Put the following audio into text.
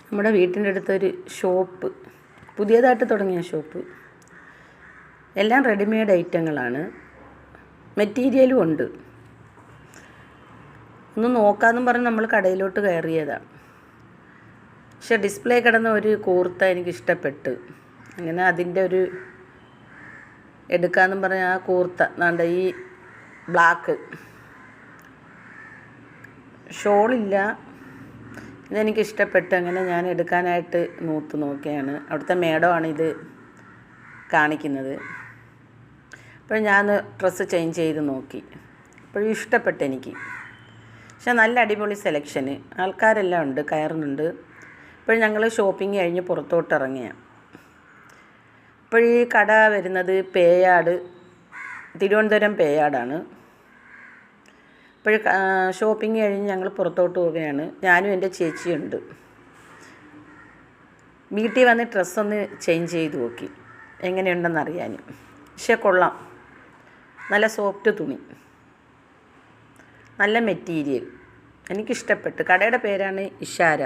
നമ്മുടെ വീട്ടിൻ്റെ അടുത്തൊരു ഷോപ്പ്, പുതിയതായിട്ട് തുടങ്ങിയ ഷോപ്പ്. എല്ലാം റെഡിമെയ്ഡ് ഐറ്റങ്ങളാണ്, മെറ്റീരിയലും ഉണ്ട്. ഒന്ന് നോക്കാമെന്നും പറഞ്ഞ് നമ്മൾ കടയിലോട്ട് കയറിയതാണ്. പക്ഷെ ഡിസ്പ്ലേ കിടന്ന ഒരു കൂർത്ത എനിക്ക് ഇഷ്ടപ്പെട്ട്, അങ്ങനെ അതിൻ്റെ ഒരു എടുക്കാമെന്നും പറഞ്ഞ് ആ കൂർത്ത നാണ്ട ഈ ബ്ലാക്ക് ഷോളില്ല, ഇതെനിക്ക് ഇഷ്ടപ്പെട്ട്. അങ്ങനെ ഞാൻ എടുക്കാനായിട്ട് നോക്കിയാണ്. അവിടുത്തെ മേഡമാണ് ഇത് കാണിക്കുന്നത്. അപ്പോൾ ഞാൻ ഡ്രസ്സ് ചേഞ്ച് ചെയ്ത് നോക്കി, അപ്പോഴും ഇഷ്ടപ്പെട്ടു എനിക്ക്. പക്ഷെ നല്ല അടിപൊളി സെലക്ഷന്, ആൾക്കാരെല്ലാം ഉണ്ട്, കയറുന്നുണ്ട്. ഇപ്പോൾ ഞങ്ങൾ ഷോപ്പിംഗ് കഴിഞ്ഞ് പുറത്തോട്ട് ഇറങ്ങിയ. ഇപ്പോൾ ഈ കട വരുന്നത് പേയാട്, തിരുവനന്തപുരം പേയാടാണ്. ഇപ്പോൾ ഷോപ്പിംഗ് കഴിഞ്ഞ് ഞങ്ങൾ പുറത്തോട്ട് പോവുകയാണ്. ഞാനും എൻ്റെ ചേച്ചിയുണ്ട്. വീട്ടിൽ വന്ന് ഡ്രസ്സൊന്ന് ചേഞ്ച് ചെയ്ത് നോക്കി എങ്ങനെയുണ്ടെന്നറിയാൻ. പക്ഷേ കൊള്ളാം, നല്ല സോഫ്റ്റ് തുണി, നല്ല മെറ്റീരിയൽ, എനിക്കിഷ്ടപ്പെട്ടു. കടയുടെ പേരാണ് ഇഷാര.